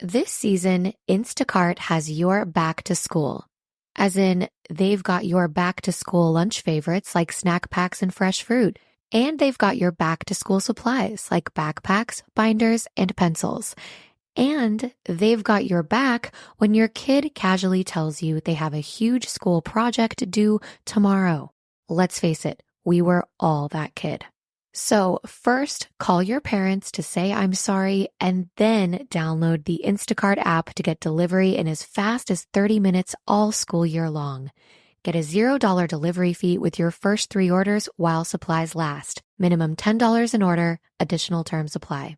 This season, Instacart has your back to school. As in, they've got your back to school lunch favorites like snack packs and fresh fruit. And they've got your back to school supplies like backpacks, binders, and pencils. And they've got your back when your kid casually tells you they have a huge school project due tomorrow. Let's face it, we were all that kid. So first, call your parents to say I'm sorry, and then download the Instacart app to get delivery in as fast as 30 minutes all school year long. Get a $0 delivery fee with your first 3 orders while supplies last. Minimum $10 an order. Additional terms apply.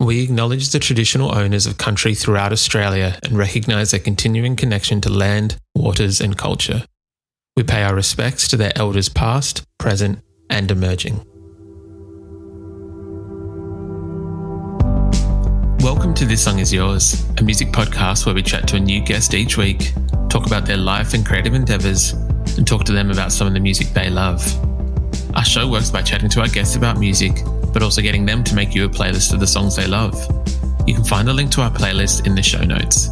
We acknowledge the traditional owners of country throughout Australia and recognise their continuing connection to land, waters and culture. We pay our respects to their elders past, present and emerging. Welcome to This Song Is Yours, a music podcast where we chat to a new guest each week, talk about their life and creative endeavours, and talk to them about some of the music they love. Our show works by chatting to our guests about music, but also getting them to make you a playlist of the songs they love. You can find a link to our playlist in the show notes.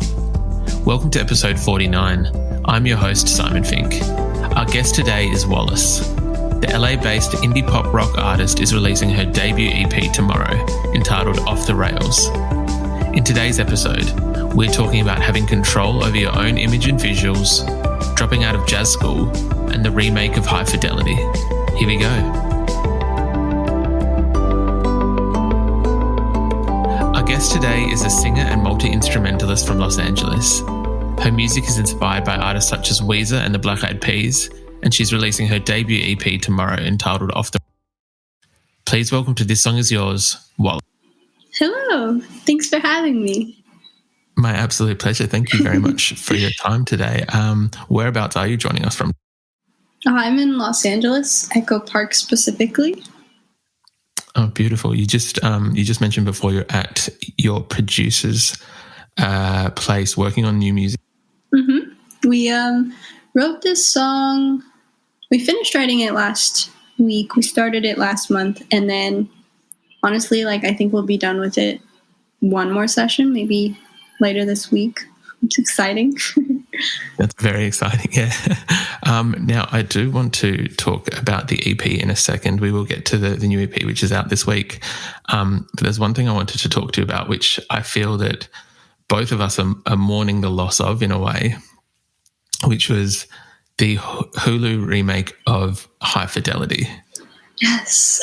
Welcome to episode 49. I'm your host, Simon Fink. Our guest today is Wallice. The LA-based indie pop rock artist is releasing her debut EP tomorrow, entitled Off the Rails. In today's episode, we're talking about having control over your own image and visuals, dropping out of jazz school, and the remake of High Fidelity. Here we go. Our guest today is a singer and multi-instrumentalist from Los Angeles. Her music is inspired by artists such as Weezer and the Black Eyed Peas, and she's releasing her debut EP tomorrow entitled Off the... Please welcome to This Song Is Yours, Wallice. Hello. Thanks for having me. My absolute pleasure. Thank you very much for your time today. Whereabouts are you joining us from? I'm in Los Angeles, Echo Park specifically. Oh, beautiful. You just mentioned before you're at your producer's place working on new music. Mm-hmm. We wrote this song. We finished writing it last week. We started it last month, and then honestly, I think we'll be done with it one more session, maybe later this week. It's exciting. That's very exciting, yeah. Now, I do want to talk about the EP in a second. We will get to the new EP, which is out this week. But there's one thing I wanted to talk to you about, which I feel that both of us are mourning the loss of in a way, which was the Hulu remake of High Fidelity. Yes.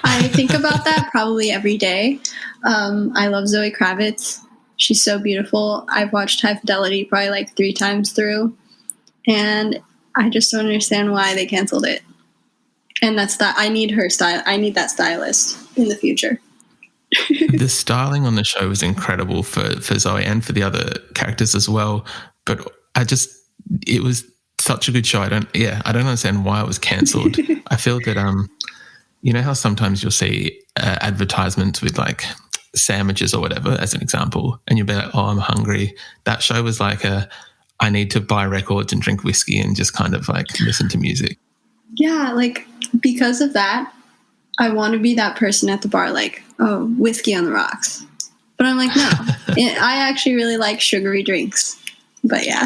I think about that probably every day. I love Zoe Kravitz. She's so beautiful. I've watched High Fidelity probably 3 times through, and I just don't understand why they canceled it. And that's that. I need her style. I need that stylist in the future. The styling on the show was incredible for Zoe and for the other characters as well. But it was such a good show. I don't understand why it was cancelled. I feel that, you know how sometimes you'll see advertisements with sandwiches or whatever, as an example, and you'll be like, oh, I'm hungry. That show was I need to buy records and drink whiskey and just kind of listen to music. Yeah, because of that, I want to be that person at the bar, oh, whiskey on the rocks. But I'm no. I actually really like sugary drinks. But yeah,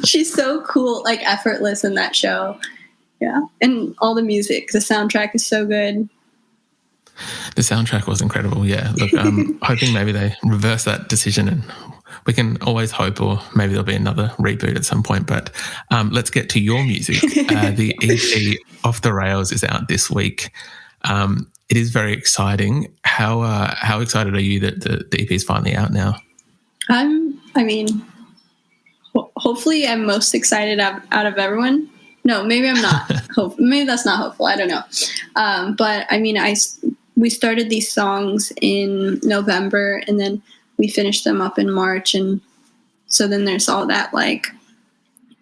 she's so cool, effortless in that show. Yeah, and all the music, the soundtrack is so good. The soundtrack was incredible, yeah. Look, I'm hoping maybe they reverse that decision, and we can always hope, or maybe there'll be another reboot at some point. But let's get to your music. The EP Off the Rails is out this week. It is very exciting. How excited are you that the EP is finally out now? Hopefully I'm most excited out of everyone. No, maybe I'm not. Maybe that's not hopeful. I don't know. But we started these songs in November, and then we finished them up in March. And so then there's all that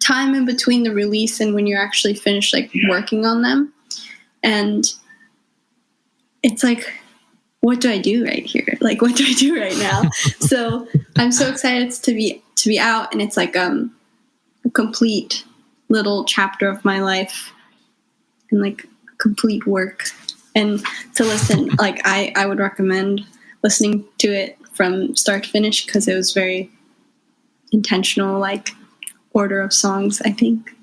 time in between the release and when you're actually finished working on them. And it's what do I do right here? What do I do right now? So I'm so excited to be out, and it's a complete little chapter of my life and complete work. And to listen, I would recommend listening to it from start to finish because it was very intentional, like order of songs, I think.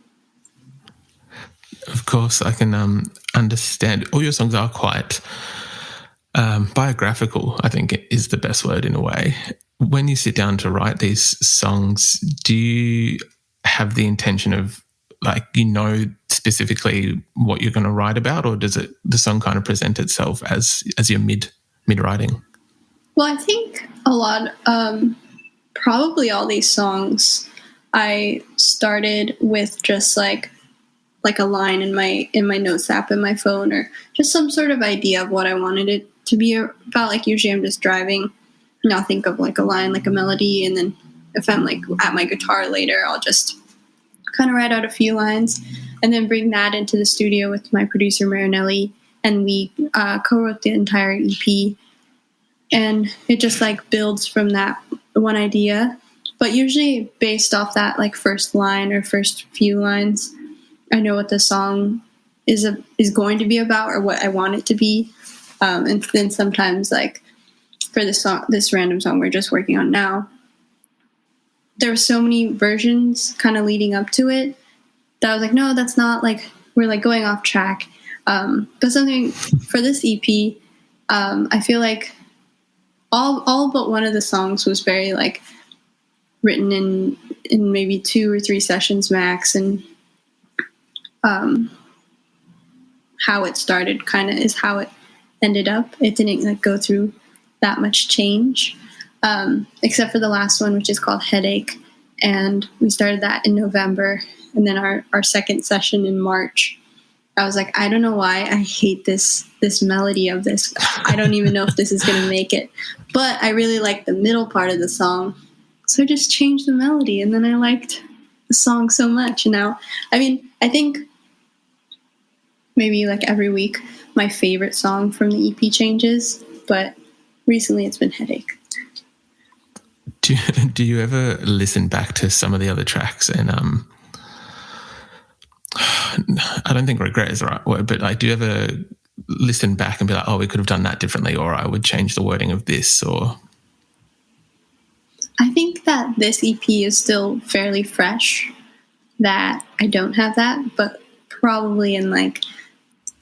Of course, I can understand. All your songs are quite biographical, I think is the best word in a way. When you sit down to write these songs, do you have the intention of, like, specifically what you're going to write about, or does the song kind of present itself as you're mid writing? Well, I think a lot, probably all these songs, I started with just like a line in my notes app in my phone, or just some sort of idea of what I wanted it to be about. Like usually I'm just driving and I'll think of like a line, like a melody, and then if I'm like at my guitar later, I'll just kind of write out a few lines and then bring that into the studio with my producer Marinelli, and we co-wrote the entire EP, and it just like builds from that one idea, but usually based off that like first line or first few lines, I know what the song is going to be about, or what I want it to be. And then sometimes, like for this random song we're just working on now, there were so many versions kind of leading up to it that I was like, no, that's not, like, we're like going off track. But something for this EP, I feel like all but one of the songs was very like written in maybe 2 or 3 sessions max, and how it started kind of is how it ended up. It didn't like go through that much change, except for the last one, which is called Headache, and we started that in November, and then our second session in March. I was like, I don't know why I hate this melody of this. I don't even know if this is going to make it, but I really like the middle part of the song, so I just changed the melody, and then I liked the song so much. And now, I mean, I think maybe like every week my favorite song from the EP changes, but recently it's been Headache. Do you ever listen back to some of the other tracks and I don't think regret is the right word, but like, do you ever listen back and be like, oh, we could have done that differently, or I would change the wording of this? Or I think that this EP is still fairly fresh, that I don't have that, but probably in like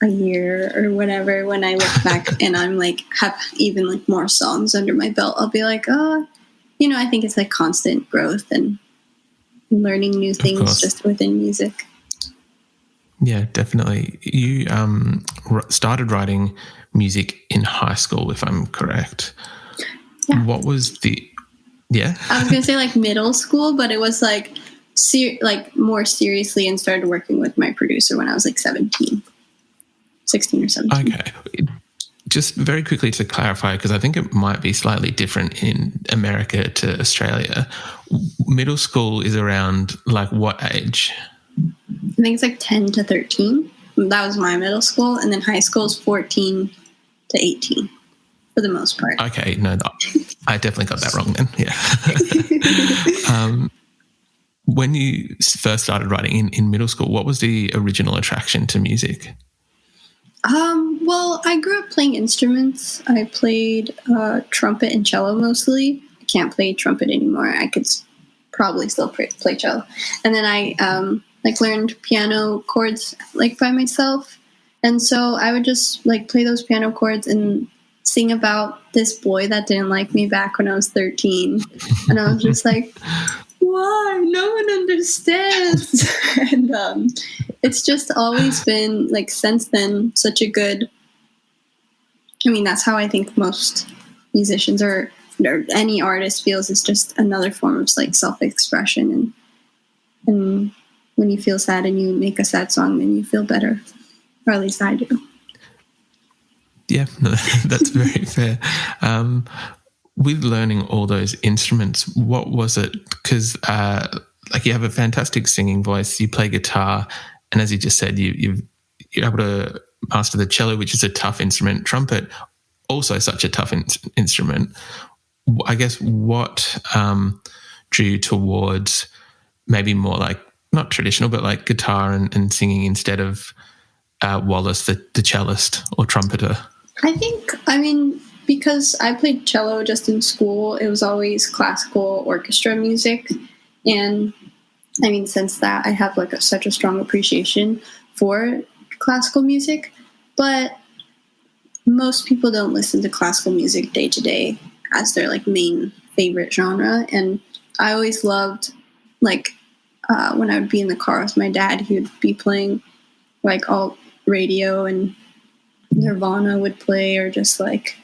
a year or whatever, when I look back and I'm like have even like more songs under my belt, I'll be like, oh, you know, I think it's like constant growth and learning new things just within music. Yeah, definitely. You started writing music in high school, if I'm correct. Yeah. What was the... Yeah? I was going to say like middle school, but it was like more seriously, and started working with my producer when I was like 16 or 17. Okay. Just very quickly to clarify, because I think it might be slightly different in America to Australia. Middle school is around like what age? I think it's like 10 to 13. That was my middle school. And then high school is 14 to 18 for the most part. Okay. No, I definitely got that wrong then. Yeah. When you first started writing in middle school, what was the original attraction to music? Well, I grew up playing instruments. I played trumpet and cello mostly. I can't play trumpet anymore. I could probably still play cello. And then I like learned piano chords like by myself. And so I would just like play those piano chords and sing about this boy that didn't like me back when I was 13. And I was just like, why? No one understands. And it's just always been like since then such a good, I mean, that's how I think most musicians or any artist feels, is just another form of like self-expression. And when you feel sad and you make a sad song, then you feel better, or at least I do. Yeah, no, that's very fair. With learning all those instruments, what was it? Because like you have a fantastic singing voice, you play guitar, and as you just said, you're able to master the cello, which is a tough instrument. Trumpet, also such a tough instrument. I guess what drew you towards maybe more like, not traditional, but like guitar and singing instead of Wallice, the cellist or trumpeter? I think, I mean, because I played cello just in school, it was always classical orchestra music. And I mean, since that, I have like such a strong appreciation for classical music. But most people don't listen to classical music day to day as their like main favorite genre. And I always loved like when I would be in the car with my dad, he would be playing like alt radio, and Nirvana would play, or just like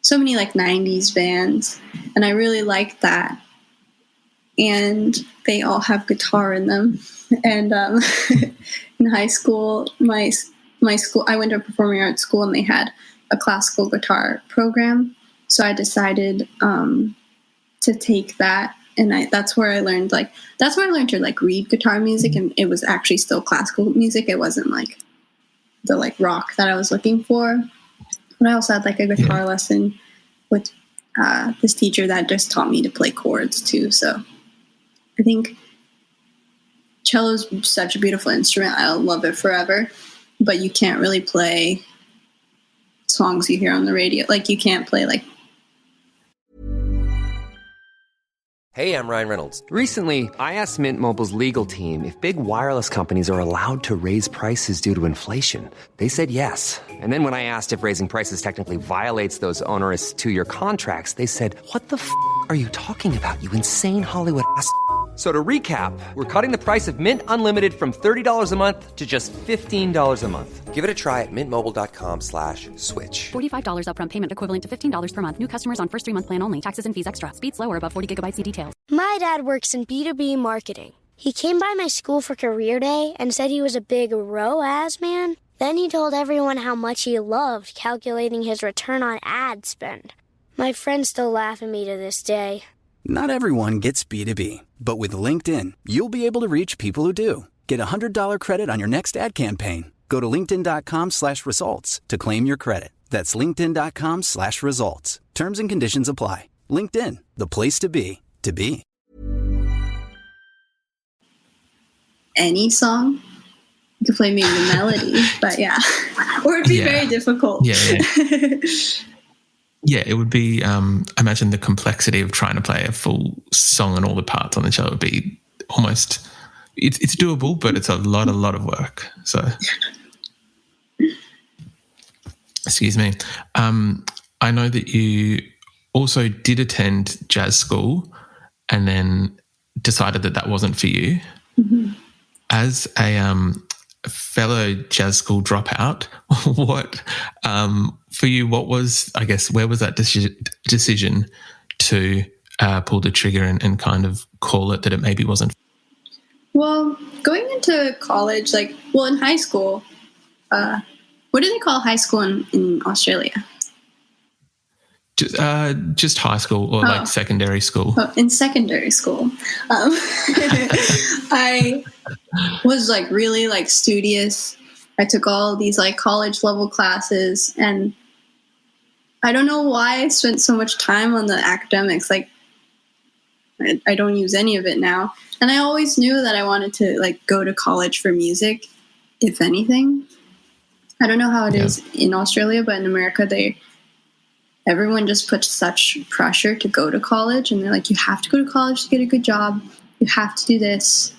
so many like 90s bands. And I really liked that. And they all have guitar in them. And in high school, my school, I went to a performing arts school, and they had a classical guitar program. So I decided to take that, and that's where I learned to like read guitar music, and it was actually still classical music. It wasn't like the like rock that I was looking for. But I also had like a guitar lesson with this teacher that just taught me to play chords too. So I think cello is such a beautiful instrument. I'll love it forever. But you can't really play songs you hear on the radio. Like you can't play like. Hey, I'm Ryan Reynolds. Recently, I asked Mint Mobile's legal team if big wireless companies are allowed to raise prices due to inflation. They said yes. And then when I asked if raising prices technically violates those onerous 2-year contracts, they said, "What the f*** are you talking about, you insane Hollywood ass?" So to recap, we're cutting the price of Mint Unlimited from $30 a month to just $15 a month. Give it a try at mintmobile.com/switch. $45 upfront payment equivalent to $15 per month. New customers on first 3-month plan only. Taxes and fees extra. Speed slower above 40 gigabytes. See details. My dad works in B2B marketing. He came by my school for career day and said he was a big ROAS man. Then he told everyone how much he loved calculating his return on ad spend. My friends still laugh at me to this day. Not everyone gets B2B, but with LinkedIn, you'll be able to reach people who do. Get a $100 credit on your next ad campaign. Go to linkedin.com/results to claim your credit. That's linkedin.com/results. Terms and conditions apply. LinkedIn, the place to be, to be. Any song. You could play maybe the melody, but yeah. Or it'd be very difficult. Yeah, it would be, I imagine the complexity of trying to play a full song and all the parts on the cello would be almost, it's doable, but it's a lot of work. So, excuse me. I know that you also did attend jazz school and then decided that wasn't for you. Mm-hmm. As a fellow jazz school dropout, what for you? What was, I guess, where was that decision to pull the trigger and kind of call it that it maybe wasn't? Well, going into college, in high school, what do they call high school in Australia? Just high school or like secondary school. In secondary school, I was really studious. I took all these college level classes, and I don't know why I spent so much time on the academics. I don't use any of it now. And I always knew that I wanted to go to college for music, if anything. I don't know how it is in Australia, but in America, everyone just puts such pressure to go to college, and they're like, you have to go to college to get a good job. You have to do this.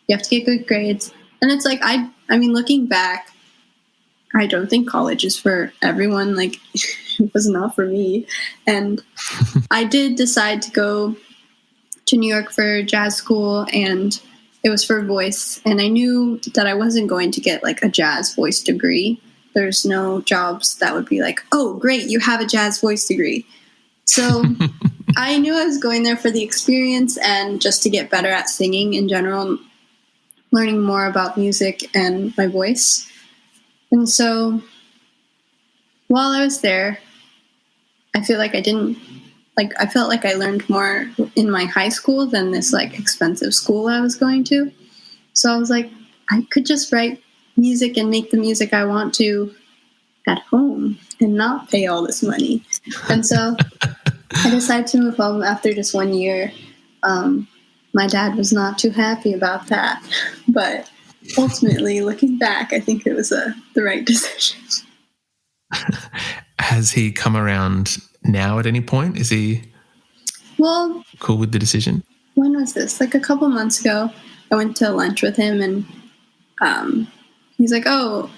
You have to get good grades. And it's I mean, looking back, I don't think college is for everyone. It was not for me. And I did decide to go to New York for jazz school, and it was for voice. And I knew that I wasn't going to get a jazz voice degree. There's no jobs that would be oh, great, you have a jazz voice degree. So I knew I was going there for the experience and just to get better at singing in general, learning more about music and my voice. And so while I was there, I feel like I didn't, I felt like I learned more in my high school than this expensive school I was going to. So I was I could just write music and make the music I want to at home and not pay all this money. And so I decided to move home after just 1 year. My dad was not too happy about that, but ultimately, looking back, I think it was the right decision. Has he come around now at any point? Is he cool with the decision? When was this? Like a couple months ago, I went to lunch with him, and he's like, "Oh,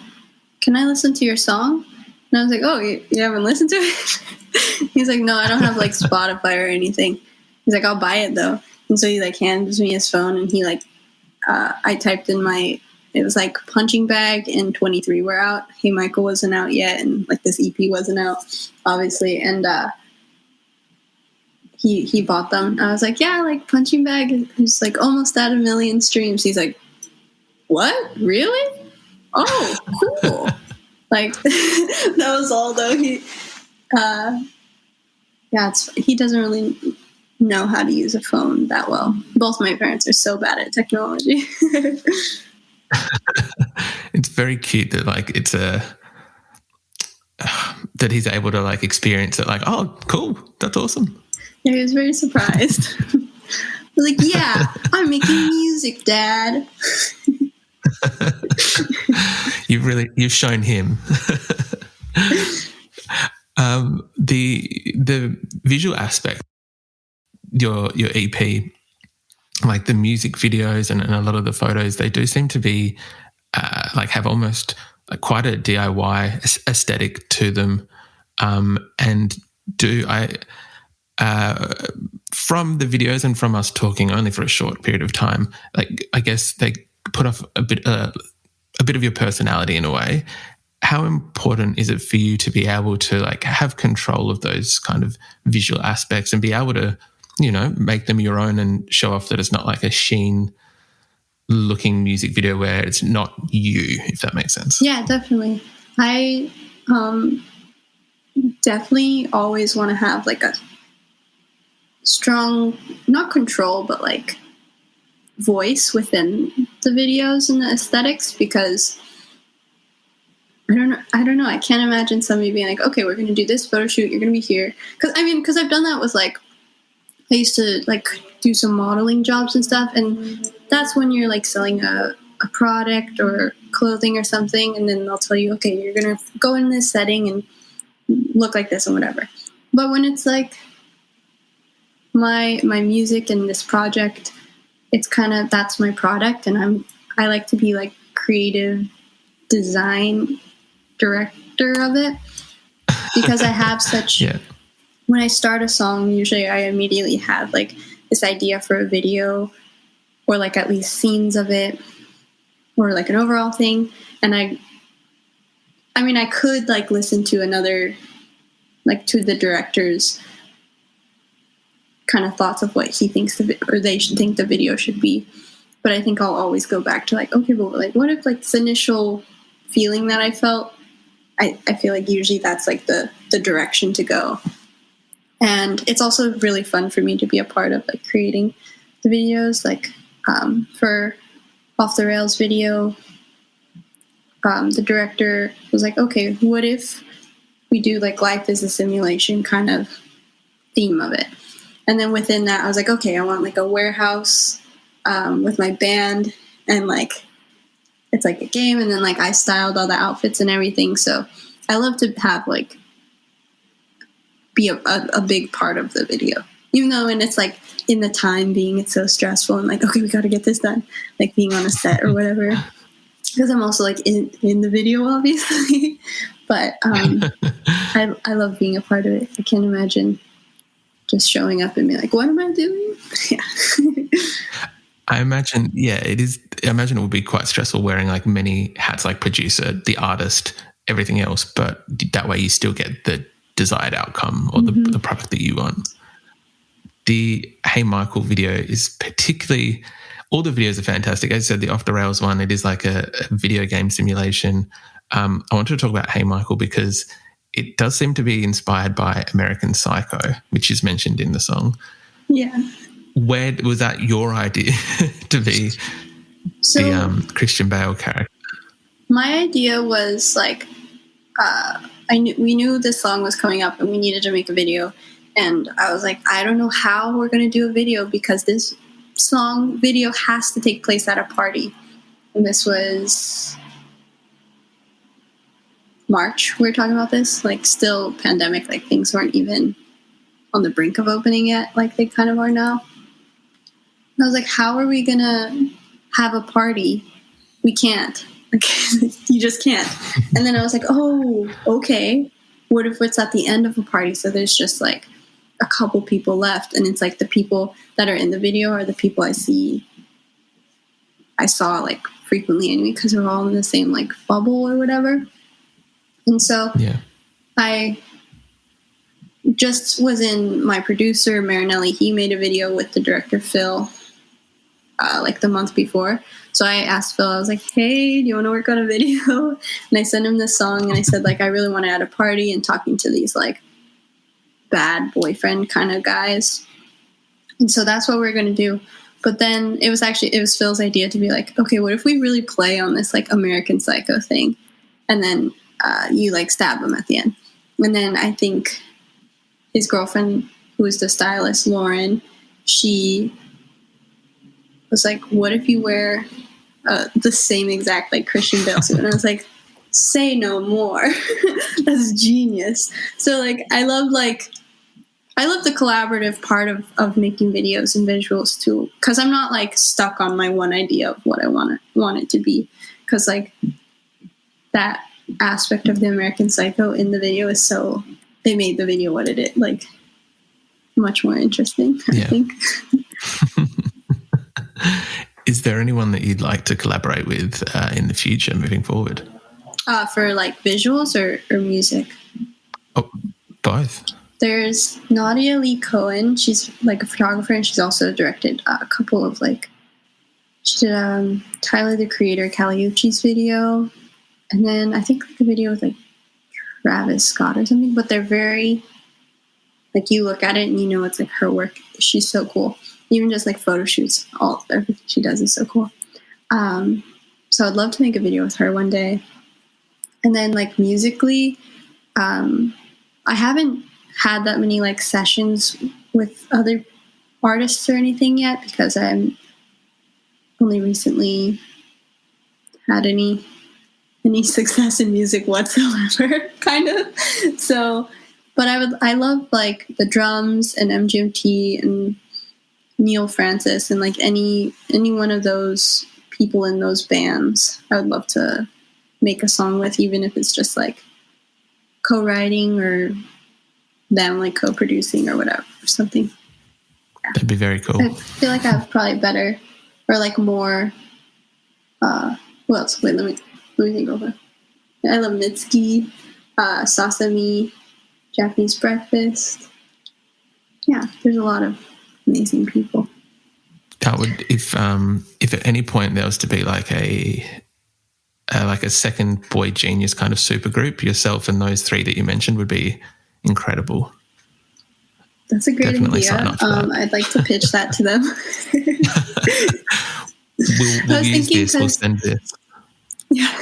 can I listen to your song?" And I was like, "Oh, you haven't listened to it?" He's like, "No, I don't have like Spotify or anything." He's like, "I'll buy it though." And so he like hands me his phone, and he like, I typed in it was like Punching Bag and 23 were out. Hey Michael wasn't out yet, and like this EP wasn't out, obviously. And he bought them. I was like, "Yeah, like Punching Bag is like almost at 1 million streams." He's like, "What? Really? Oh, cool." Like that was all though. He he doesn't really know how to use a phone that well. Both my parents are so bad at technology. It's very cute that like it's that he's able to like experience it. Like, oh, cool, that's awesome. Yeah, he was very surprised. I was like, "Yeah, I'm making music, Dad." You've shown him. The visual aspect, your EP, like the music videos and a lot of the photos, they do seem to be like have almost quite a DIY aesthetic to them, and from the videos and from us talking only for a short period of time, like I guess they put off a bit of your personality in a way. How important is it for you to be able to like have control of those kind of visual aspects and be able to, you know, make them your own and show off that it's not like a Sheen looking music video where it's not you, if that makes sense? Yeah, definitely. I definitely always want to have like a strong, not control, but like voice within the videos and the aesthetics, because I don't know. I can't imagine somebody being like, "Okay, we're going to do this photo shoot. You're going to be here." Because I've done that with like, I used to like do some modeling jobs and stuff, and that's when you're like selling a product or clothing or something, and then they'll tell you, "Okay, you're going to go in this setting and look like this and whatever." But when it's like my music and this project, it's kind of, that's my product, and I like to be like creative design director of it, because I have such when I start a song, usually I immediately have like this idea for a video, or like at least scenes of it, or like an overall thing. And I mean I could like listen to another, like to the director's kind of thoughts of what he thinks or they should think the video should be, but I think I'll always go back to like, okay, but like what if like this initial feeling that I felt, I feel like usually that's like the direction to go. And it's also really fun for me to be a part of like creating the videos. Like for Off the Rails video, the director was like, "Okay, what if we do like life is a simulation kind of theme of it?" And then within that, I was like, "Okay, I want like a warehouse with my band, and like it's like a game." And then like I styled all the outfits and everything. So I love to have like be a big part of the video, even though when it's like in the time being, it's so stressful and like, okay, we got to get this done, like being on a set or whatever, because I'm also like in the video obviously. But I love being a part of it. I can't imagine just showing up and being like, "What am I doing?" Yeah. I imagine, it is. I imagine it would be quite stressful wearing like many hats, like producer, the artist, everything else. But that way you still get the desired outcome or the product that you want. The Hey Michael video is particularly, all the videos are fantastic. As I said, the Off the Rails one, it is like a video game simulation. I wanted to talk about Hey Michael because it does seem to be inspired by American Psycho, which is mentioned in the song. Yeah. Where was that your idea to be the Christian Bale character? My idea was like, we knew this song was coming up and we needed to make a video. And I was like, I don't know how we're going to do a video because this song video has to take place at a party. And this was March we were talking about this, like still pandemic, like things weren't even on the brink of opening yet, like they kind of are now. And I was like, how are we gonna have a party? We can't. Like, you just can't. And then I was like, oh, okay. What if it's at the end of a party? So there's just like a couple people left, and it's like the people that are in the video are the people I saw like frequently anyway, because we're all in the same like bubble or whatever. And so I just was in my producer Marinelli. He made a video with the director Phil like the month before. So I asked Phil, I was like, hey, do you want to work on a video? And I sent him this song, and I said, like, I really want to add a party and talking to these like bad boyfriend kind of guys. And so that's what we're going to do. But then it was Phil's idea to be like, okay, what if we really play on this like American Psycho thing? And then you like stab him at the end. And then I think his girlfriend, who is the stylist, Lauren, she was like, what if you wear the same exact like Christian Bale suit? And I was like, say no more. That's genius. So like I love the collaborative part of making videos and visuals too, because I'm not like stuck on my one idea of what I want it to be, because like that aspect of the American Psycho in the video is so, they made the video what it is, like much more interesting, I think. Is there anyone that you'd like to collaborate with in the future moving forward? For like visuals or music? Oh, both. There's Nadia Lee Cohen. She's like a photographer, and she's also directed a couple of like, she did Tyler the Creator Caliucci's video, and then I think like a video with like Travis Scott or something, but they're very, like you look at it and you know it's like her work. She's so cool. Even just like photo shoots, everything she does is so cool. So I'd love to make a video with her one day. And then like musically, I haven't had that many like sessions with other artists or anything yet, because I'm only recently had any success in music whatsoever, kind of. So, but I love like the drums and MGMT and Neil Francis and like any one of those people in those bands I would love to make a song with, even if it's just like co-writing or them like co-producing or whatever, or something. Yeah. That'd be very cool. I feel like I have probably better or like more who else? Wait, let me think over. I love Mitski, Sasami, Japanese Breakfast. Yeah, there's a lot of amazing people. That would, if at any point there was to be like a second boy genius kind of supergroup, yourself and those three that you mentioned would be incredible. That's a great Definitely idea. sign up for that. I'd like to pitch that to them. We'll use this. We'll send this. Yeah,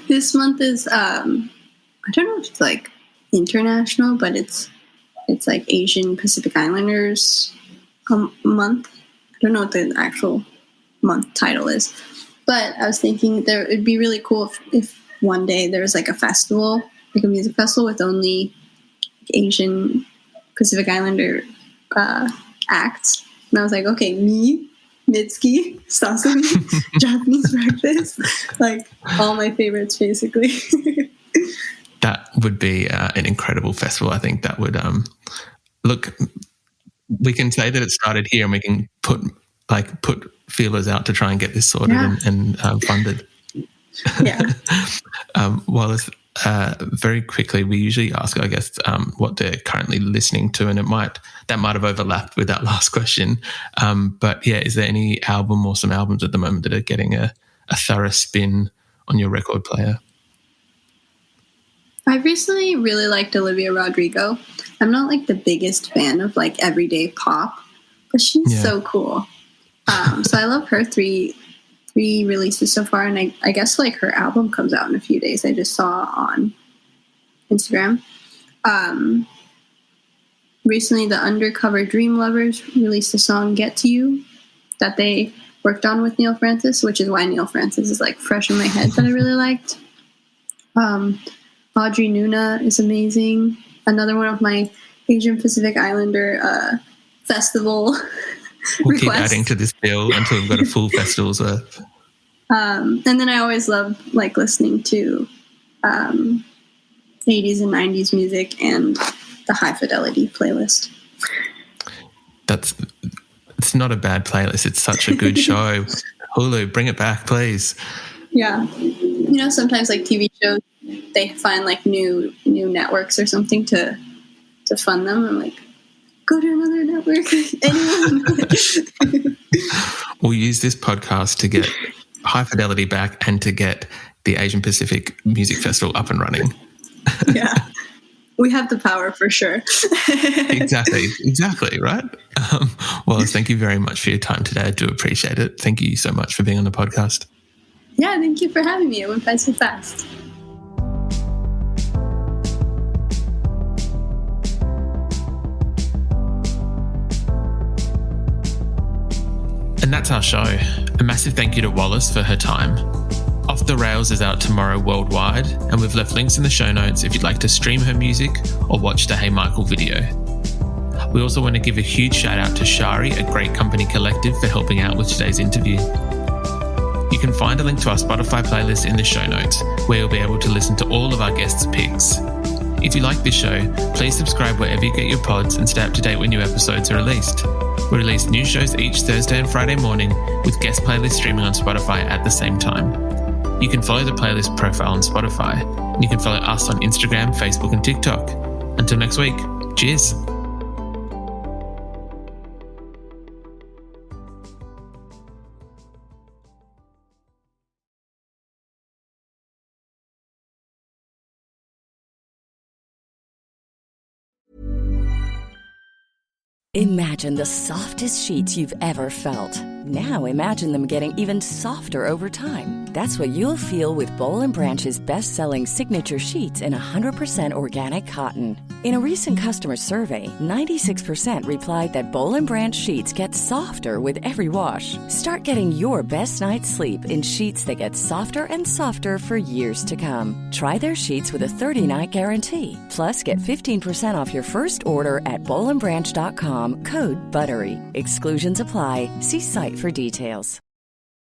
this month is I don't know if it's like international, but it's like Asian Pacific Islanders month. I don't know what the actual month title is, but I was thinking it'd be really cool if one day there was like a festival, like a music festival with only Asian Pacific Islander acts. And I was like, okay, me, Mitski, Sasami, Japanese Breakfast, like all my favorites basically. That would be an incredible festival. I think that would look. We can say that it started here, and we can put feelers out to try and get this sorted and funded. Yeah. Wallice, very quickly, we usually ask our guests what they're currently listening to, and that might have overlapped with that last question. But yeah, is there any album or some albums at the moment that are getting a thorough spin on your record player? I recently really liked Olivia Rodrigo. I'm not like the biggest fan of like everyday pop, but she's so cool. So I love her three releases so far, and I guess like her album comes out in a few days. I just saw on Instagram. Recently, the Undercover Dream Lovers released a song "Get to You" that they worked on with Neil Francis, which is why Neil Francis is like fresh in my head that I really liked. Audrey Nuna is amazing. Another one of my Asian Pacific Islander festival We'll keep requests. adding to this bill until we've got a full festival's worth. And then I always love like listening to 80s and 90s music and the High Fidelity playlist. It's not a bad playlist. It's such a good show. Hulu, bring it back, please. Yeah. You know, sometimes like TV shows, they find like new networks or something to fund them. I'm like, go to another network. Anyone. We'll use this podcast to get High Fidelity back and to get the Asian Pacific Music Festival up and running. Yeah. We have the power for sure. Exactly, right? Wallice, thank you very much for your time today. I do appreciate it. Thank you so much for being on the podcast. Yeah, thank you for having me. It went by so fast. And that's our show. A massive thank you to Wallice for her time. Off the Rails is out tomorrow worldwide, and we've left links in the show notes if you'd like to stream her music or watch the Hey Michael video. We also want to give a huge shout out to Shari at Great Company Collective for helping out with today's interview. You can find a link to our Spotify playlist in the show notes, where you'll be able to listen to all of our guests' picks. If you like this show, please subscribe wherever you get your pods and stay up to date when new episodes are released. We release new shows each Thursday and Friday morning, with guest playlists streaming on Spotify at the same time. You can follow the playlist profile on Spotify, and you can follow us on Instagram, Facebook, and TikTok. Until next week, cheers. Imagine the softest sheets you've ever felt. Now imagine them getting even softer over time. That's what you'll feel with Boll & Branch's best-selling signature sheets in 100% organic cotton. In a recent customer survey, 96% replied that Boll & Branch sheets get softer with every wash. Start getting your best night's sleep in sheets that get softer and softer for years to come. Try their sheets with a 30-night guarantee. Plus, get 15% off your first order at bollandbranch.com, code BUTTERY. Exclusions apply. See site for details.